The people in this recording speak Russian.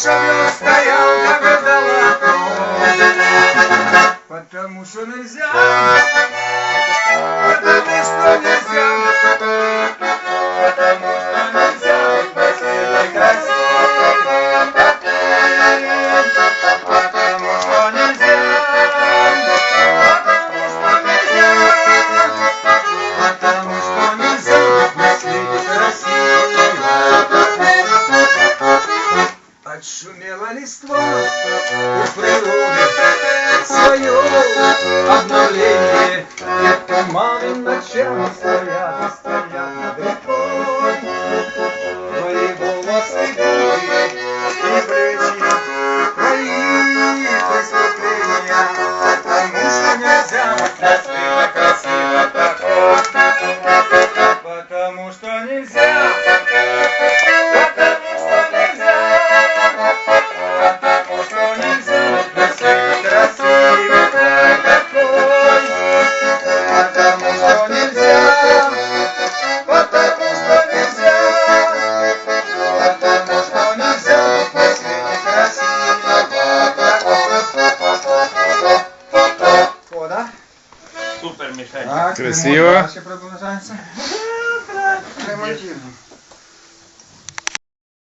шовёк стоял, как ждала. Потому что нельзя, потому что нельзя, потому что нельзя быть на свете красивым. Потому что нельзя, потому что нельзя быть на свете красивым. Отшумела листва у природы, свое обновление. Туманы ночами стоят и стоят над рекой. Твои волосы губы и плечи, твои преступления. Потому что нельзя быть на свете красиво такой. Потому что нельзя. Супер, Мишель. Так, красиво. Дальше продолжается. Ремонтируем.